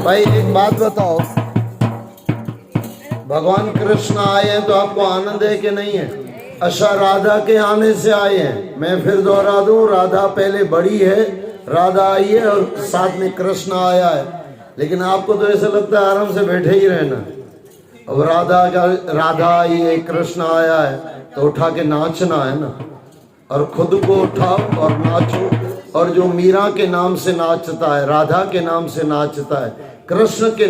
भाई एक बात बताओ, भगवान कृष्ण आए हैं तो आपको आनंद है कि नहीं है? अच्छा, राधा के आने से आए हैं। मैं फिर दोहरा दूं, राधा पहले बड़ी है, राधा आई है और साथ में कृष्ण आया है। लेकिन आपको तो ऐसा लगता है आराम से बैठे ही रहना। अब राधा आई है, कृष्ण आया है तो उठा के नाचना है ना, और खुद को उठाओ और नाचो। और जो मीरा के नाम से नाचता है, राधा के नाम से नाचता है, कृष्ण के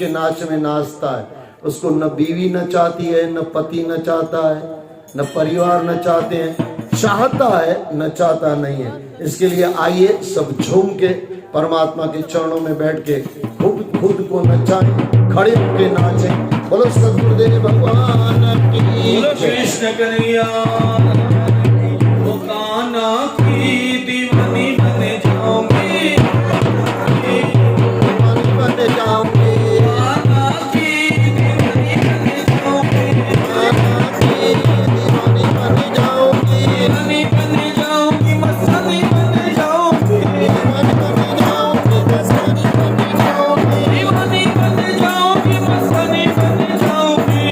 नाच में नाचता है, उसको न बीवी नचाती है, न पति नचाता है, न परिवार नचाते हैं, चाहता है नचाता नहीं है। इसके लिए आइए सब झूम के परमात्मा के चरणों में बैठ के खुद को नचाएं, खड़े होके नाचें। बोलो सद्गुरुदेव भगवान की, कृष्ण कन्हैया कान्हा की दीवानी बन जाऊंगी, बन जाऊंगी, कान्हा की दीवानी बन जाऊंगी, कान्हा की दीवानी बन जाऊंगी, दीवानी बन जाऊंगी, मस्तानी बन जाऊंगी, दीवानी बन जाऊंगी, मस्तानी बन जाऊंगी, दीवानी बन जाऊंगी, मस्तानी बन जाऊंगी।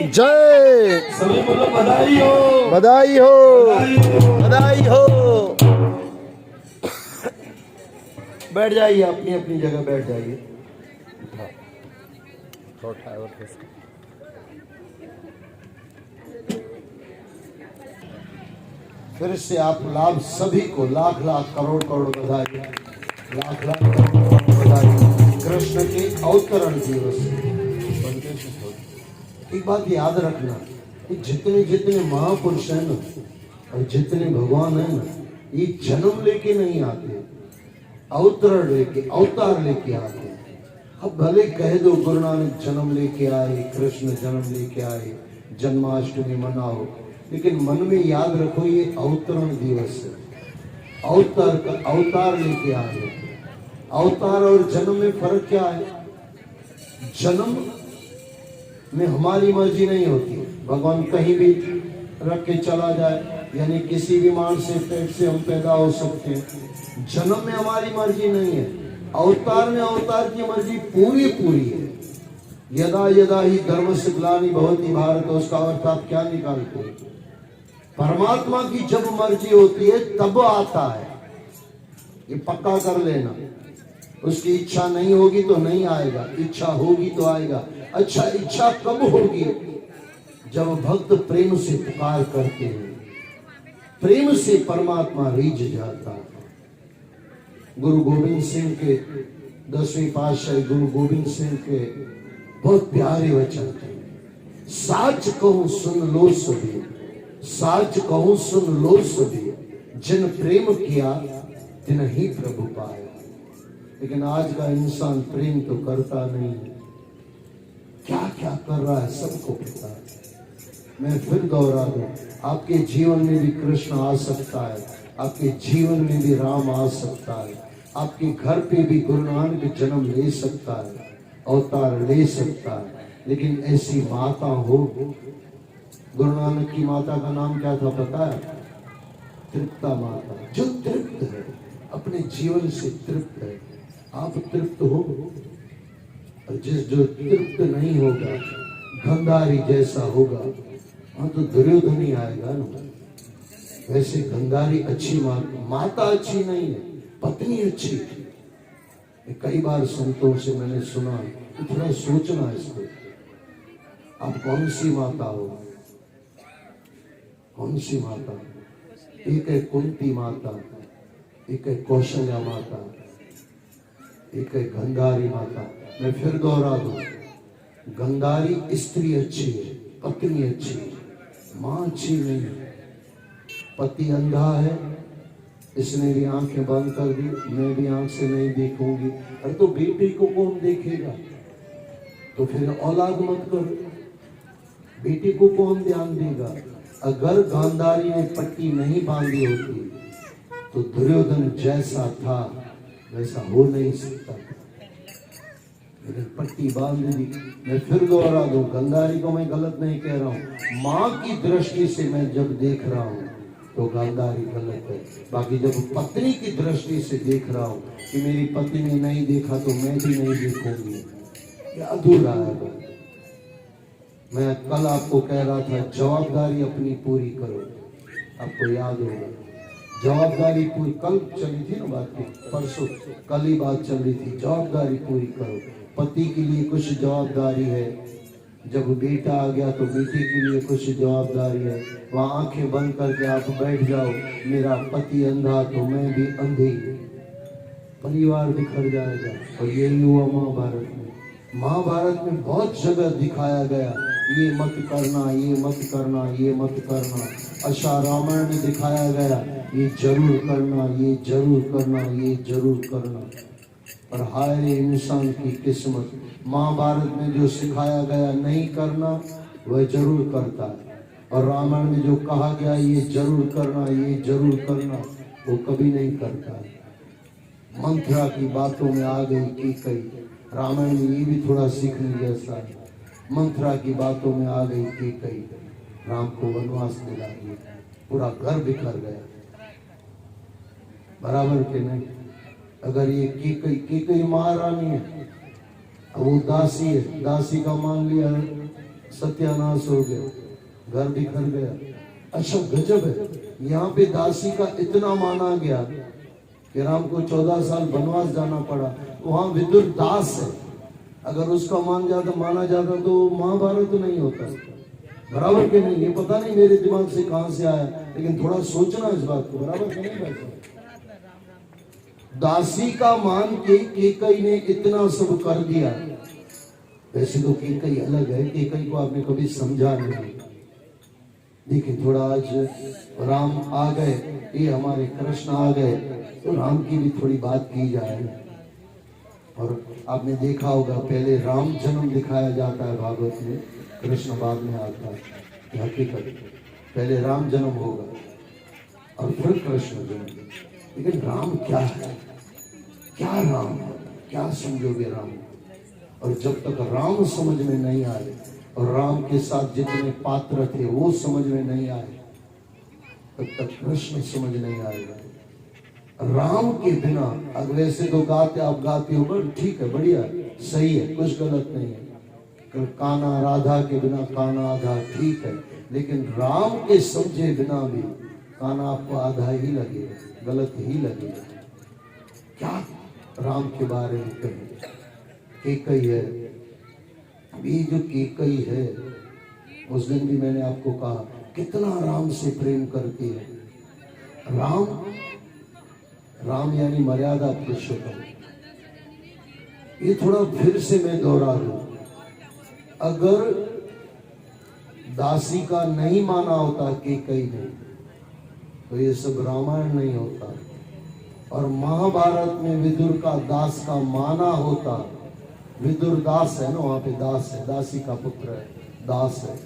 जय। सभी बोलो बधाई हो, बधाई हो, बधाई हो। बधाई हो। बैठ जाइए, अपनी अपनी जगह बैठ जाइए। फिर से आप लाभ सभी को लाख लाख करोड़ करोड़ बधाई, लाख लाख करोड़ करोड़ बधाई कृष्ण के अवतरण दिवस। एक बात याद रखना कि जितने जितने महापुरुष हैं ना और जितने भगवान हैं ना, ये जन्म लेके नहीं आते, अवतरण लेके, अवतार लेके आते हैं। अब भले कह दो गुरु नानक जन्म लेके आए, कृष्ण जन्म लेके आए, जन्माष्टमी मनाओ, लेकिन मन में याद रखो ये अवतरण दिवस है। अवतार लेके आए। अवतार और जन्म में फर्क क्या है? जन्म में हमारी मर्जी नहीं होती, भगवान कहीं भी रख के चला जाए, यानी किसी भी मां से पेट से हम पैदा हो सकते हैं। जन्म में हमारी मर्जी नहीं है, अवतार में अवतार की मर्जी पूरी पूरी है। यदा यदा ही धर्म से ग्लानि भवति भारत, उसका अर्थ आप क्या निकालते हैं? परमात्मा की जब मर्जी होती है तब आता है, ये पक्का कर लेना। उसकी इच्छा नहीं होगी तो नहीं आएगा, इच्छा होगी तो आएगा। अच्छा, इच्छा कब होगी? जब भक्त प्रेम से पुकार करते हैं, प्रेम से परमात्मा रीझ जाता है। गुरु गोविंद सिंह के 10वें पातशाही गुरु गोविंद सिंह के बहुत प्यारे वचन थे। साच कहूं सुन लो सभी, साच कहूं सुन लो सभी, जिन प्रेम किया तिन ही प्रभु पाया। लेकिन आज का इंसान प्रेम तो करता नहीं, क्या क्या कर रहा है सबको पता है। मैं फिर दोहरा दूं, आपके जीवन में भी कृष्ण आ सकता है, आपके जीवन में भी राम आ सकता है, आपके घर पे भी गुरु नानक जन्म ले सकता है, अवतार ले सकता है। लेकिन ऐसी माता हो, गुरु नानक की माता का नाम क्या था पता है? तृप्ता माता, जो तृप्त है, अपने जीवन से तृप्त है। आप तृप्त हो, और जो तृप्त नहीं होगा गंधारी जैसा होगा, वहां तो दुर्योधन ही आएगा ना। वैसे गंधारी अच्छी माता अच्छी नहीं है, पत्नी अच्छी। कई बार संतों से मैंने सुना, तो थोड़ा सोचना इसको, आप कौन सी माता हो? कौन सी माता? एक है कुंती माता, एक है कौशल्या माता, एक है गंधारी माता। मैं फिर दोहरा दूं, गंधारी स्त्री अच्छी है, पत्नी अच्छी है, मां अच्छी नहीं है। पति अंधा है, इसने भी आंखें बंद कर दी, मैं भी आंख से नहीं देखूंगी। अरे तो बेटी को कौन देखेगा? तो फिर औलाद मत करो, बेटी को कौन ध्यान देगा? अगर गांधारी ने पट्टी नहीं बांधी होती तो दुर्योधन जैसा था वैसा हो नहीं सकता, लेकिन पट्टी बांध दी। मैं फिर दोहरा दूं, गांधारी को मैं गलत नहीं कह रहा हूं, मां की दृष्टि से मैं जब देख रहा हूं तो गांधारी गलत है। बाकी जब पत्नी की दृष्टि से देख रहा हूं कि मेरी पत्नी ने नहीं देखा तो मैं भी नहीं देखूंगी, ये अधूरा है। मैं कल आपको कह रहा था जवाबदारी अपनी पूरी करो, आपको याद होगा जवाबदारी पूरी, कल चली थी ना बात की, परसों कल ही बात चल रही थी, जवाबदारी पूरी करो। पति के लिए कुछ जवाबदारी है, जब बेटा आ गया तो बेटे के लिए कुछ जवाबदारी है। वहाँ आंखें बंद करके आप बैठ जाओ, मेरा पति अंधा तो मैं भी अंधी, परिवार बिखर जाएगा। और यही हुआ महाभारत में। महाभारत में बहुत जगह दिखाया गया, ये मत करना, ये मत करना, ये मत करना। अच्छा, रामायण में दिखाया गया, ये जरूर करना, ये जरूर करना, ये जरूर करना। पर हाय इंसान की किस्मत, महाभारत में जो सिखाया गया नहीं करना वह जरूर करता है, और रामायण में जो कहा गया ये जरूर करना, ये जरूर करना, वो कभी नहीं करता है। मंथरा की बातों में आ गई की कई, रामायण में ये भी थोड़ा सीखने जैसा है। मंथरा की बातों में आ गई की कई, राम को वनवास मिला दिया, पूरा घर बिखर गया। बराबर के नहीं? अगर ये की कई महारानी है, अब वो दासी है, दासी का मान लिया सत्यानाश हो गया, घर बिखर गया। अच्छा गजब है, यहाँ पे दासी का इतना माना गया कि राम को 14 साल वनवास जाना पड़ा। वहां विदुर दास है, अगर उसका माना जाता तो महाभारत तो नहीं होता। बराबर के नहीं, ये पता नहीं मेरे दिमाग से कहां से आया, लेकिन थोड़ा सोचना इस बात को। बराबर के नहीं भाई? दासी का मान के केकई ने इतना सब कर दिया। वैसे तो केकई अलग है, केकई को आपने कभी समझा नहीं। देखिए थोड़ा आज राम आ गए, ये हमारे कृष्ण आ गए, तो राम की भी थोड़ी बात की जाए। और आपने देखा होगा पहले राम जन्म दिखाया जाता है भागवत में, कृष्ण बाद में आता है। हकीकत पहले राम जन्म होगा और फिर कृष्ण जन्म। लेकिन राम क्या है, क्या राम है, क्या समझोगे राम? और जब तक राम समझ में नहीं आए और राम के साथ जितने पात्र थे वो समझ में नहीं आए, तब तक कृष्ण समझ नहीं आएगा। राम के बिना, अब वैसे तो गाते आप गाते हो, बट ठीक है, बढ़िया, सही है, कुछ गलत नहीं है। काना राधा के बिना काना आधा, ठीक है, लेकिन राम के समझे बिना भी काना आपको आधा ही लगेगा, गलत ही लगेगा। क्या राम के बारे में कहें? केकई है, अभी जो केकई है, उस दिन भी मैंने आपको कहा कितना राम से प्रेम करती है। राम यानी मर्यादा पुरुषोत्तम। ये थोड़ा फिर से मैं दोहरा दूं, अगर दासी का नहीं माना होता केकई ने, तो ये सब रामायण नहीं होता। और महाभारत में विदुर का दास का माना होता, विदुर दास है ना, वहां पे दास है, दासी का पुत्र है, दास है।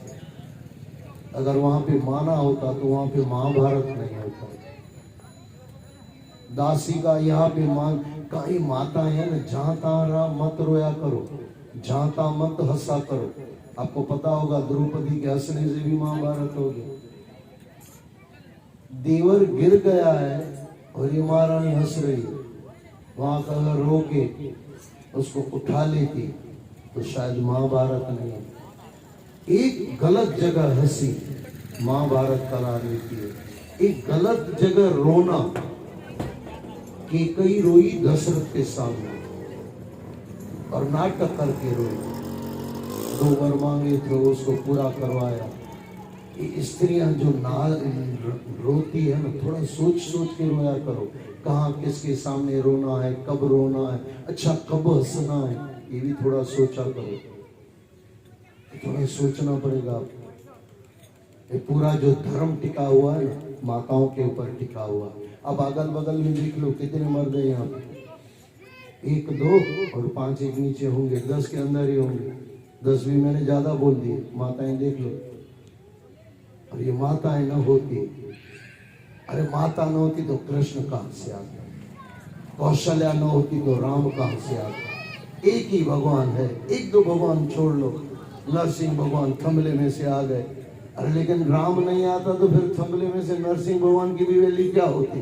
अगर वहां पे माना होता तो वहां पे महाभारत नहीं होता। दासी का यहाँ पे मान, कई माता है ना, जहां तहां मत रोया करो, जहां तहां मत हंसा करो। आपको पता होगा द्रौपदी के हंसने से भी महाभारत हो गया। देवर गिर गया है और ये महारानी हंस रही है, वहां का अगर रो के उसको उठा लेती तो शायद महाभारत नहीं। एक गलत जगह हंसी महाभारत करा देती है, एक गलत जगह रोना। केकई रोई दशरथ के सामने और नाटक करके रोई, 2 वर मांगे थे उसको पूरा करवाया। स्त्रियां जो रोती है ना, थोड़ा सोच सोच के रोया करो, कहाँ किसके सामने रोना है, कब रोना है, अच्छा कब हंसना है, ये भी थोड़ा सोचा करो, थोड़ा सोचना पड़ेगा आपको। ये पूरा जो धर्म टिका हुआ है ना, माताओं के ऊपर टिका हुआ। अब अगल बगल में देख लो कितने मर्द है यहाँ पे, 1 2 और 5 एक नीचे होंगे, 10 के अंदर ही होंगे। 10 भी मैंने ज्यादा बोल दिए, माताएं देख लो। और ये माताएं न होती, अरे माता न होती तो कृष्ण कहां से आता, कौशल्या न होती तो राम कहां से आता। एक ही भगवान है, 1 2 भगवान छोड़ लो, नरसिंह भगवान थमले में से आ गए। अरे लेकिन राम नहीं आता तो फिर थमले में से नरसिंह भगवान की भी वैल्यू क्या होती?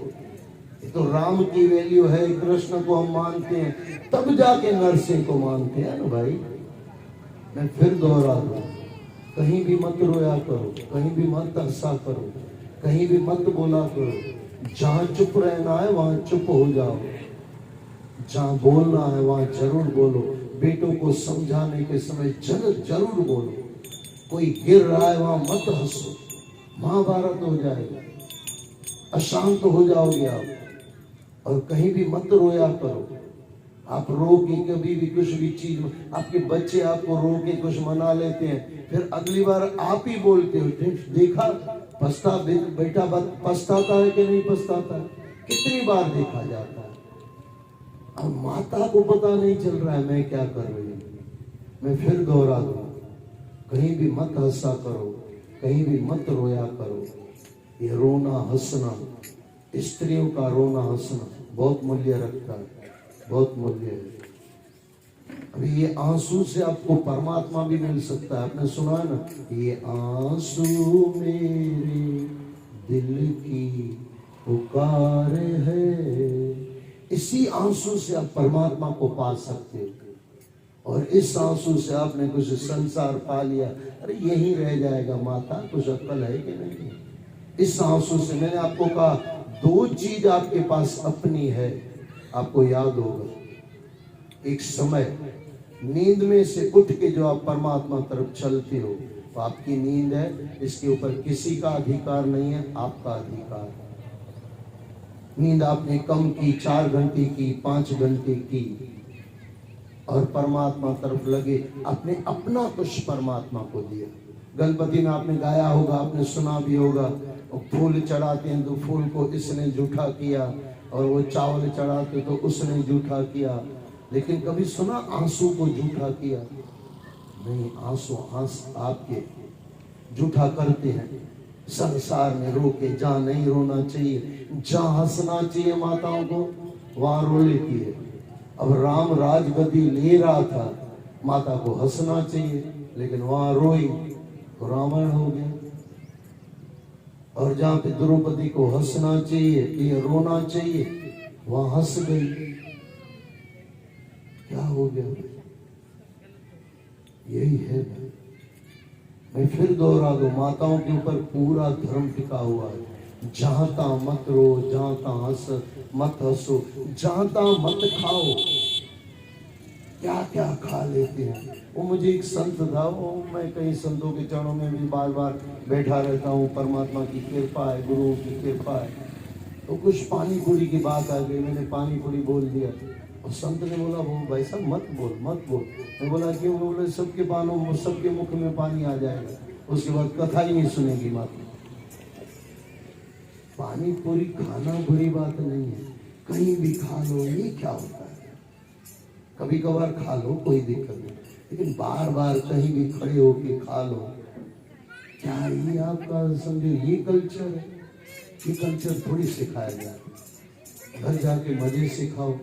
ये तो राम की वैल्यू है, कृष्ण को हम मानते हैं तब जाके नरसिंह को मानते हैं ना भाई। मैं फिर दोहरा दूं, कहीं भी मत रोया करो, कहीं भी मत हंसा करो, कहीं भी मत बोला करो। जहां चुप रहना है वहां चुप हो जाओ, जहां बोलना है वहां जरूर बोलो। बेटों को समझाने के समय जरूर बोलो। कोई गिर रहा है वहां मत हंसो, महाभारत हो जाएगा, अशांत हो जाओगे आप। और कहीं भी मत रोया करो। आप रो के कभी भी कुछ भी चीज, आपके बच्चे आपको रो के कुछ मना लेते हैं, फिर अगली बार आप ही बोलते हो, देखा बेटा पछताता है कि नहीं पछताता है? कितनी बार देखा जाता है। अब माता को पता नहीं चल रहा है मैं क्या कर रही हूँ। मैं फिर दोहरा दूं, कहीं भी मत हंसा करो, कहीं भी मत रोया करो। ये रोना हंसना, स्त्रियों का रोना हंसना बहुत मूल्य रखता है, बहुत मूल्य है। अभी ये आंसू से आपको परमात्मा भी मिल सकता है। आपने सुना है ना, ये आंसू मेरे दिल की पुकार है। इसी आंसू से आप परमात्मा को पा सकते हो। और इस आंसू से आपने कुछ संसार पा लिया, अरे यही रह जाएगा माता, कुछ अक्ल है कि नहीं? इस आंसू से मैंने आपको कहा 2 चीज आपके पास अपनी है, आपको याद होगा। एक समय नींद में से उठ के जो आप परमात्मा तरफ चलते हो, तो आपकी नींद है, इसके ऊपर किसी का अधिकार नहीं है, आपका अधिकार है। नींद आपने कम की, 4 घंटे की, 5 घंटे की, और परमात्मा तरफ लगे, आपने अपना कुछ परमात्मा को दिया। गणपति में आपने गाया होगा, आपने सुना भी होगा, और फूल चढ़ाते हैं तो फूल को इसने जूठा किया, और वो चावल चढ़ाते तो उसने जूठा किया। लेकिन कभी सुना आंसू को जूठा किया? नहीं, आंसू आपके जूठा करते हैं। संसार में रो के जहाँ नहीं रोना चाहिए, जहाँ हंसना चाहिए माताओं को, वहां रो लेती है। अब राम राजगद्दी ले रहा था, माता को हंसना चाहिए, लेकिन वहां रोई तो रावण हो गया। और जहाँ पे द्रौपदी को हंसना चाहिए, ये रोना चाहिए, वहां हंस गई। क्या हो गया? यही है। मैं फिर दोहरा दूं, माताओं के ऊपर पूरा धर्म टिका हुआ है। जहां ता मत रो, जहां ता मत हंसो, जहां ता मत खाओ। क्या क्या खा लेते हैं। वो मुझे एक संत था, वो मैं कई संतों के चरणों में भी बार बार बैठा रहता हूँ, परमात्मा की कृपा है, गुरु की कृपा है। तो कुछ पानी पूरी की बात आ गई, मैंने पानी पूरी बोल दिया, और संत ने बोला, वो भाई साहब मत बोल मत बोल। मैं बोला क्यों? बोले सबके मुख में पानी आ जाएगा, उसके बाद कथा ही नहीं सुनेगी माता। पानी पूरी खाना बुरी बात नहीं है, कहीं भी खा लो, ये क्या होता है? कभी कभार खा लो, कोई दिक्कत नहीं, लेकिन बार बार कहीं भी खड़े होके खा लो, क्या ये आपका समझो ये कल्चर है? ये कल्चर थोड़ी सिखाया जाए। घर जाके मजे से खाओ,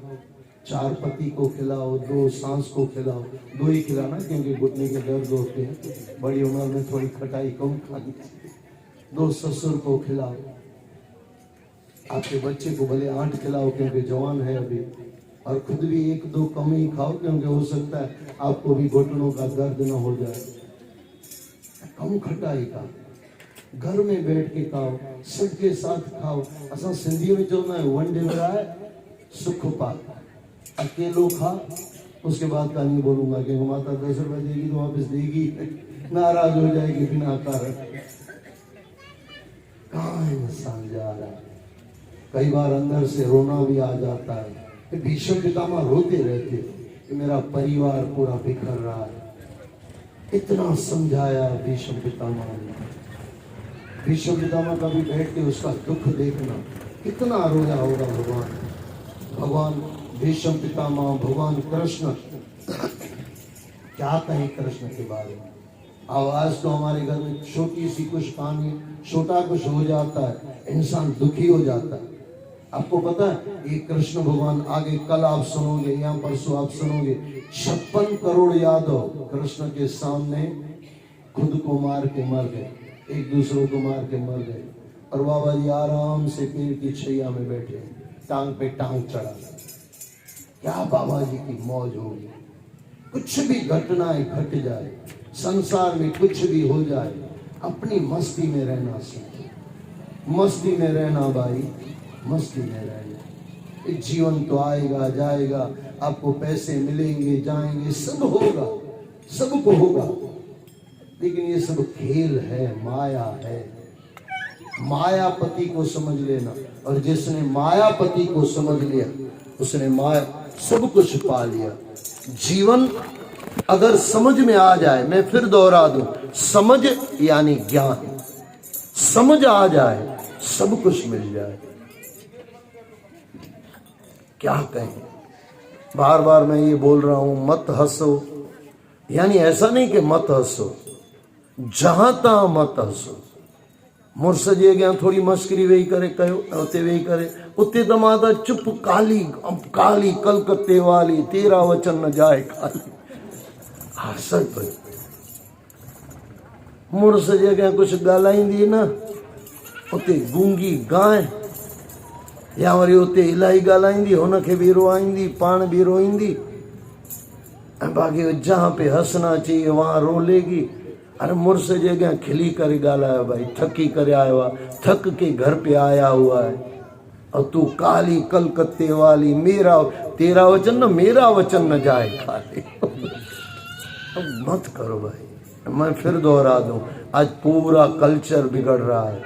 4 पति को खिलाओ, 2 सास को खिलाओ, 2 ही खिलाना क्योंकि घुटने के दर्द होते हैं, बड़ी उम्र में थोड़ी खटाई कम खानी चाहिए। 2 ससुर को खिलाओ, आपके बच्चे को भले 8 खिलाओ क्योंकि जवान है अभी, और खुद भी 1-2 कम ही खाओ क्योंकि हो सकता है आपको भी घुटनों का दर्द न हो जाए। कम खटाई का, घर में बैठ के खाओ, सबके साथ खाओ। असा सिंधी में चलना है, वनडे विराए सुख पा, अकेलो खा। उसके बाद का नहीं बोलूंगा क्योंकि माता 10 रुपए देगी तो वापस देगी, नाराज हो जाएगी बिना कारण। कहाँ इंसान जा रहा है? कई बार अंदर से रोना भी आ जाता है। भीष्म पितामह रोते रहते कि मेरा परिवार पूरा बिखर रहा है। इतना समझाया भीष्म पितामह ने। भीष्म पितामह का भी बैठ के उसका दुख देखना, कितना रोया होगा भगवान भीष्म पितामह, भगवान कृष्ण। क्या कहें कृष्ण के बारे में? आवाज तो हमारे घर में छोटी सी कुछ कहानी, छोटा कुछ हो जाता है, इंसान दुखी हो जाता है। आपको पता है ये कृष्ण भगवान, आगे कल आप सुनोगे या परसों आप सुनोगे, 56 करोड़ यादव कृष्ण के सामने खुद को मार के मर गए, एक दूसरों को मार के मर गए, और बाबा जी आराम से पेड़ की छैया में बैठे, टांग पे टांग चढ़ा। क्या बाबा जी की मौज होगी। कुछ भी घटनाएं घट जाए, संसार में कुछ भी हो जाए, अपनी मस्ती में रहना सीखो। मस्ती में रहना भाई, मस्ती में रहना। जीवन तो आएगा जाएगा, आपको पैसे मिलेंगे जाएंगे, सब होगा, सबको होगा, लेकिन ये सब खेल है, माया है। मायापति को समझ लेना, और जिसने मायापति को समझ लिया उसने माया सब कुछ पा लिया। जीवन अगर समझ में आ जाए, मैं फिर दोहरा दूं, समझ यानी ज्ञान, समझ आ जाए सब कुछ मिल जाए। क्या कहें, बार बार मैं ये बोल रहा हूं, मत हंसो, यानी ऐसा नहीं कि मत हंसो, जहां तहां मत हंसो। मुर्स जे अॻियां थोड़ी मस्करी वेही करे कयो, उते वेही करे, उते त माता चुप, काली काली कलकत्ते वाली, तेरा वचन न जाए खाली। हसत मुर्स जे अॻियां कुछ ॻाल्हाईंदी न, उते गूंगी गांइ, या वरी उते इलाही ॻाल्हाईंदी, हुनखे बि रोआईंदी, पाण बि रोईंदी। बाकी जहाँ पे हंसना चाहिए वहाँ रो लेगी। अरे मुझसे जगह खिली कर गाला है भाई, थकी कर आया हुआ, थक के घर पे आया हुआ है, और तू काली कलकत्ते वाली, मेरा तेरा वचन न मेरा वचन न जाए खाली। अब मत करो भाई। मैं फिर दोहरा दूं, आज पूरा कल्चर बिगड़ रहा है,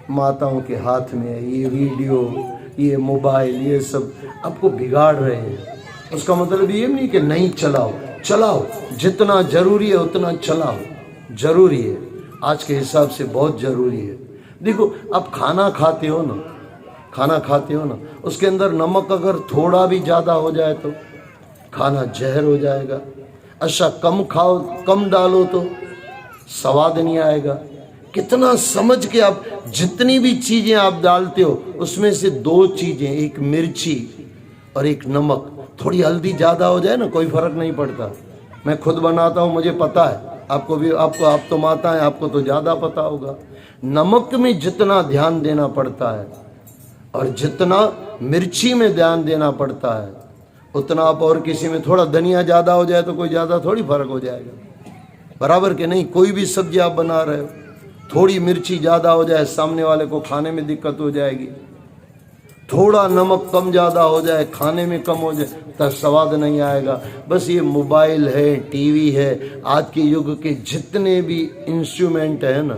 माताओं के हाथ में है ये वीडियो, ये मोबाइल, ये सब आपको बिगाड़ रहे हैं। उसका मतलब ये नहीं कि नहीं चलाओ, चलाओ, जितना जरूरी है उतना चलाओ, जरूरी है, आज के हिसाब से बहुत जरूरी है। देखो आप खाना खाते हो ना, खाना खाते हो ना, उसके अंदर नमक अगर थोड़ा भी ज़्यादा हो जाए तो खाना जहर हो जाएगा। अच्छा कम खाओ, कम डालो तो स्वाद नहीं आएगा। कितना समझ के आप जितनी भी चीज़ें आप डालते हो उसमें से 2 चीज़ें, एक मिर्ची और एक नमक, थोड़ी हल्दी ज़्यादा हो जाए ना कोई फ़र्क नहीं पड़ता। मैं खुद बनाता हूँ, मुझे पता है, आपको भी, आपको, आप तो माता हैं, आपको तो ज़्यादा पता होगा। नमक में जितना ध्यान देना पड़ता है और जितना मिर्ची में ध्यान देना पड़ता है उतना आप और किसी में, थोड़ा धनिया ज़्यादा हो जाए तो कोई ज़्यादा थोड़ी फर्क हो जाएगा, बराबर के नहीं। कोई भी सब्जी आप बना रहे हो, थोड़ी मिर्ची ज़्यादा हो जाए सामने वाले को खाने में दिक्कत हो जाएगी, थोड़ा नमक कम ज़्यादा हो जाए, खाने में कम हो जाए, तब स्वाद नहीं आएगा। बस ये मोबाइल है, टीवी है, आज के युग के जितने भी इंस्ट्रूमेंट है ना,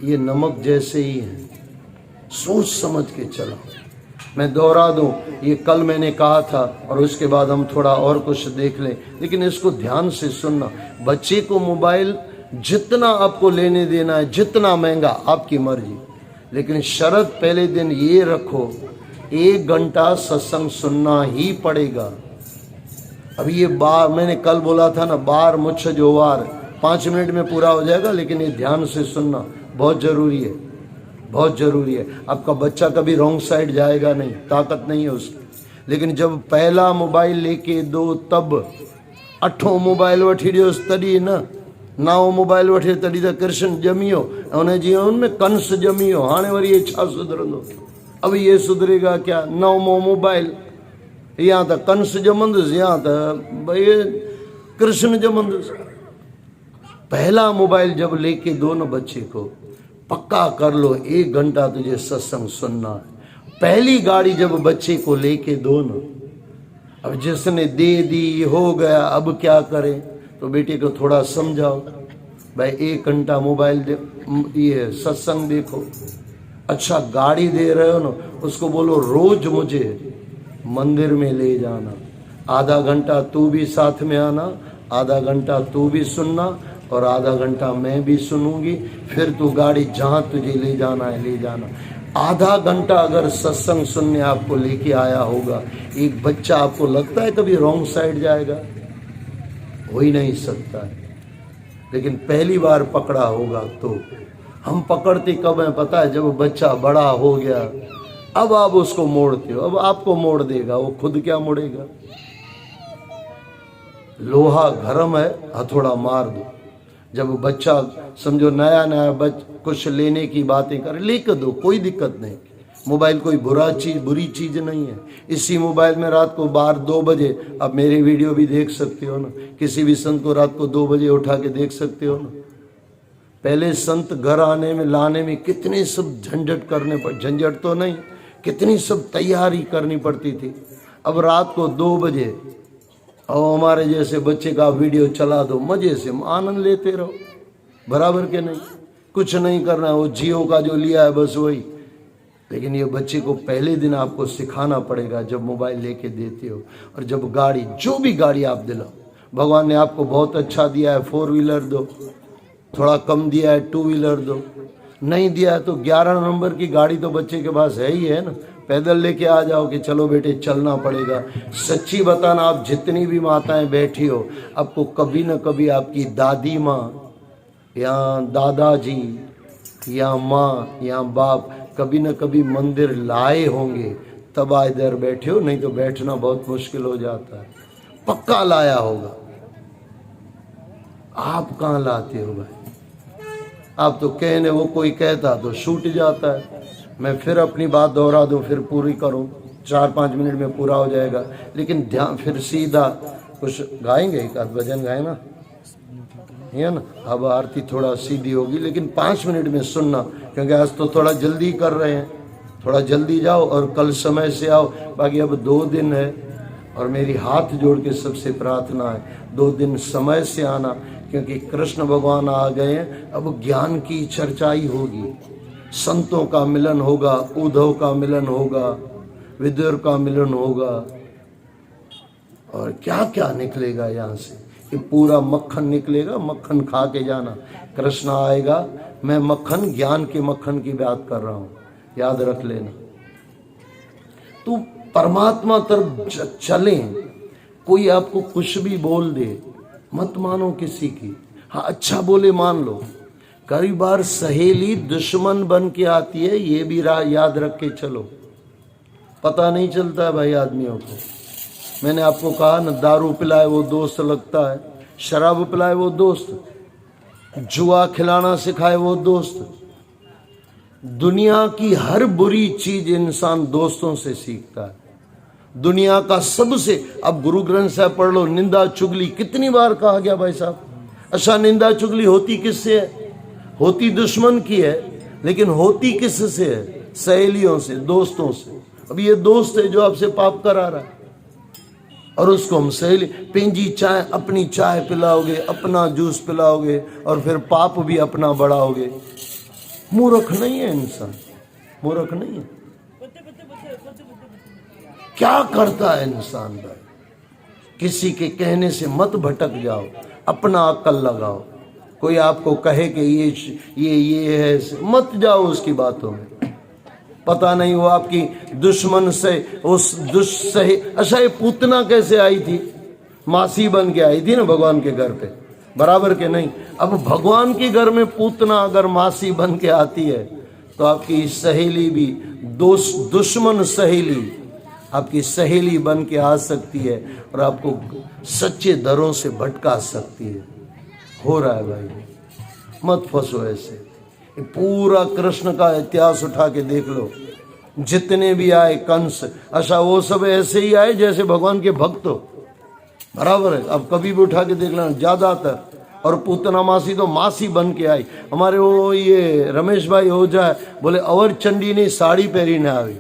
ये नमक जैसे ही हैं, सोच समझ के चलो। मैं दोहरा दूं, ये कल मैंने कहा था और उसके बाद हम थोड़ा और कुछ देख लें, लेकिन इसको ध्यान से सुनना। बच्चे को मोबाइल जितना आपको लेने देना है, जितना महंगा, आपकी मर्जी, लेकिन शर्त पहले दिन ये रखो 1 घंटा सत्संग सुनना ही पड़ेगा। अभी ये बार मैंने कल बोला था ना, बार मुझ जो वार 5 मिनट में पूरा हो जाएगा, लेकिन ये ध्यान से सुनना बहुत ज़रूरी है, बहुत ज़रूरी है। आपका बच्चा कभी रॉन्ग साइड जाएगा नहीं, ताकत नहीं है उसकी। लेकिन जब पहला मोबाइल लेके दो, तब 8 मोबाइल वठी ॾियो तॾहिं न, 9 मोबाइल वठे तॾहिं त कृष्ण ॼमियो, उन जीअं उनमें कंस ॼमियो, हाणे वरी ये छा सुधरंदो? अब ये सुधरेगा क्या? 9 मोबाइल, या त कंस ॼमंदुसि या त भई कृष्ण ॼमंदुसि। पहला मोबाइल जब लेके दो न बच्चे को, पक्का कर लो 1 घंटा तुझे सत्संग सुनना है। पहली गाड़ी जब बच्चे को लेके दो न, अब जिसने दे दी हो गया, अब क्या करें? तो बेटे को थोड़ा समझाओ, भाई 1 घंटा मोबाइल दे, ये सत्संग देखो। अच्छा गाड़ी दे रहे हो ना, उसको बोलो रोज मुझे मंदिर में ले जाना, आधा घंटा तू भी साथ में आना, आधा घंटा तू भी सुनना और आधा घंटा मैं भी सुनूंगी, फिर तू गाड़ी जहाँ तुझे ले जाना है ले जाना। आधा घंटा अगर सत्संग सुनने आपको लेके आया होगा एक बच्चा, आपको लगता है कभी रॉन्ग साइड जाएगा? हो ही नहीं सकता है। लेकिन पहली बार पकड़ा होगा तो हम पकड़ते कब हैं पता है? जब बच्चा बड़ा हो गया, अब आप उसको मोड़ते हो, अब आपको मोड़ देगा, वो खुद क्या मुड़ेगा? लोहा गरम है, हथौड़ा मार दो। जब बच्चा समझो नया नया कुछ लेने की बातें करे, लेकर दो, कोई दिक्कत नहीं। मोबाइल कोई बुरी चीज़ नहीं है। इसी मोबाइल में रात को 2 बजे आप मेरी वीडियो भी देख सकते हो ना, किसी भी संत को रात को 2 बजे उठा के देख सकते हो ना। पहले संत घर आने में लाने में कितने सब झंझट करने पड़, झंझट तो नहीं, कितनी सब तैयारी करनी पड़ती थी। अब रात को 2 बजे और हमारे जैसे बच्चे का वीडियो चला दो, मजे से आनंद लेते रहो, बराबर के नहीं, कुछ नहीं करना है। वो जियो का जो लिया है बस वही। लेकिन ये बच्चे को पहले दिन आपको सिखाना पड़ेगा जब मोबाइल लेके देते हो। और जब गाड़ी, जो भी गाड़ी आप दिलाओ, भगवान ने आपको बहुत अच्छा दिया है, 4 व्हीलर दो, थोड़ा कम दिया है 2 व्हीलर दो, नहीं दिया है तो 11 नंबर की गाड़ी तो बच्चे के पास है ही है ना, पैदल लेके आ जाओ कि चलो बेटे चलना पड़ेगा। सच्ची बताना, आप जितनी भी माताएं बैठी हो, आपको कभी न कभी आपकी दादी माँ या दादाजी या माँ या बाप कभी न कभी मंदिर लाए होंगे, तब इधर बैठे हो, नहीं तो बैठना बहुत मुश्किल हो जाता है। पक्का लाया होगा। आप कहाँ लाते हो भाई? आप तो कहने, वो कोई कहता तो छूट जाता है। मैं फिर अपनी बात दोहरा दूं, फिर पूरी करूं, 4-5 मिनट में पूरा हो जाएगा। लेकिन ध्यान, फिर सीधा कुछ गाएंगे, एक आध भजन गाए ना, है ना। अब आरती थोड़ा सीधी होगी, लेकिन 5 मिनट में सुनना, क्योंकि आज तो थोड़ा जल्दी कर रहे हैं। थोड़ा जल्दी जाओ और कल समय से आओ। बाकी अब 2 दिन है, और मेरी हाथ जोड़ के सबसे प्रार्थना है 2 दिन समय से आना, क्योंकि कृष्ण भगवान आ गए हैं। अब ज्ञान की चर्चाई होगी, संतों का मिलन होगा, उद्धव का मिलन होगा, विदुर का मिलन होगा, और क्या क्या निकलेगा यहाँ से। ये पूरा मक्खन निकलेगा, मक्खन खा के जाना। कृष्ण आएगा, मैं मक्खन, ज्ञान के मक्खन की बात कर रहा हूँ, याद रख लेना। तो परमात्मा तरफ चलें। कोई आपको कुछ भी बोल दे, मत मानो किसी की। हाँ, अच्छा बोले मान लो। कई बार सहेली दुश्मन बन के आती है, ये भी याद रख के चलो। पता नहीं चलता है भाई आदमियों को। मैंने आपको कहा ना, दारू पिलाए वो दोस्त लगता है, शराब पिलाए वो दोस्त, जुआ खिलाना सिखाए वो दोस्त। दुनिया की हर बुरी चीज इंसान दोस्तों से सीखता है। दुनिया का सबसे, अब गुरु ग्रंथ साहब पढ़ लो, निंदा चुगली कितनी बार कहा गया भाई साहब। अच्छा, निंदा चुगली होती किससे है? होती दुश्मन की है, लेकिन होती किससे है? सहेलियों से, दोस्तों से। अब ये दोस्त है जो आपसे पाप करा रहा है, और उसको हम सहेली, पेंजी चाय, अपनी चाय पिलाओगे, अपना जूस पिलाओगे, और फिर पाप भी अपना बढ़ाओगे। मूर्ख नहीं है इंसान, मूर्ख नहीं है। क्या करता है इंसान भाई? किसी के कहने से मत भटक जाओ, अपना अक्ल लगाओ। कोई आपको कहे कि ये है, मत जाओ उसकी बातों में। पता नहीं वो आपकी दुश्मन से, उस दुष्सही। अच्छा, ये पूतना कैसे आई थी? मासी बन के आई थी ना भगवान के घर पे, बराबर के नहीं? अब भगवान के घर में पूतना अगर मासी बन के आती है, तो आपकी सहेली भी दुश्मन सहेली आपकी सहेली बन के आ सकती है, और आपको सच्चे दरों से भटका सकती है। हो रहा है भाई, मत फंसो ऐसे। पूरा कृष्ण का इतिहास उठा के देख लो, जितने भी आए कंस, अच्छा वो सब ऐसे ही आए जैसे भगवान के भक्त हो, बराबर है। अब कभी भी उठा के देख लेना, ज्यादातर। और पूतना मासी तो मासी बन के आई। हमारे वो ये रमेश भाई ओझा बोले, अवर चंडी ने साड़ी पहरी ना आई।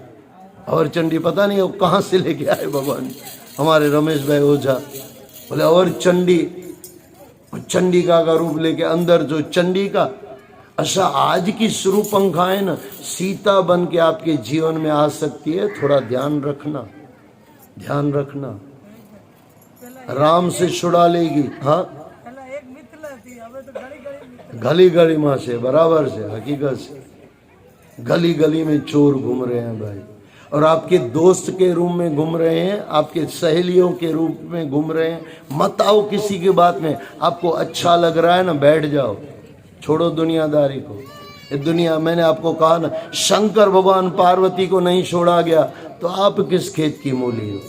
अवर चंडी पता नहीं वो कहाँ से लेके आए भगवान। हमारे रमेश भाई ओझा बोले अवर चंडी, चंडिका का रूप लेके अंदर जो चंडी का। अच्छा, आज की सुरूपंखाएं ना सीता बन के आपके जीवन में आ सकती है, थोड़ा ध्यान रखना, ध्यान रखना। राम से छुड़ा लेगी, हाँ, गली गली माँ से, बराबर से, हकीकत से। गली गली में चोर घूम रहे हैं भाई, और आपके दोस्त के रूप में घूम रहे हैं, आपके सहेलियों के रूप में घूम रहे हैं। मत आओ किसी की बात में। आपको अच्छा लग रहा है ना, बैठ जाओ, छोड़ो दुनियादारी को। ये दुनिया, मैंने आपको कहा ना, शंकर भगवान पार्वती को नहीं छोड़ा गया, तो आप किस खेत की मूली हो?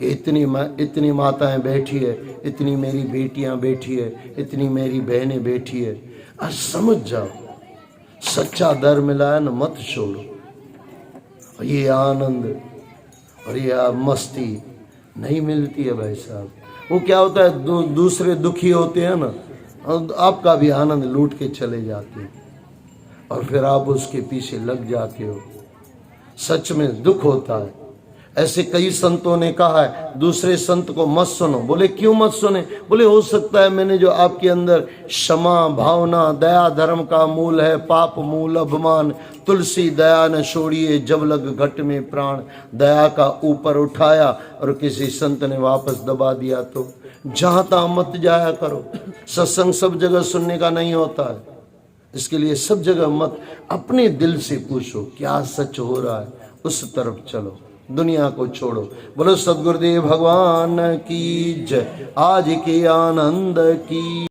इतनी माताएं बैठी है, इतनी मेरी बेटियां बैठी है, इतनी मेरी बहनें बैठी है। आज समझ जाओ, सच्चा दर मिला है ना, मत छोड़ो। ये आनंद और ये मस्ती नहीं मिलती है भाई साहब। वो क्या होता है, दूसरे दुखी होते हैं ना, आपका भी आनंद लूट के चले जाते हैं, और फिर आप उसके पीछे लग जाते हो। सच में दुख होता है। ऐसे कई संतों ने कहा है, दूसरे संत को मत सुनो। बोले क्यों मत सुने? बोले हो सकता है मैंने जो आपके अंदर क्षमा भावना, दया धर्म का मूल है, पाप मूल अभिमान, तुलसी दया न छोड़िए जब लग घट में प्राण, दया का ऊपर उठाया और किसी संत ने वापस दबा दिया। तो जहां तहां मत जाया करो। सत्संग सब जगह सुनने का नहीं होता है, इसके लिए सब जगह मत, अपने दिल से पूछो क्या सच हो रहा है, उस तरफ चलो, दुनिया को छोड़ो। बोलो सद्गुरुदेव भगवान की जय, आज के आनंद की।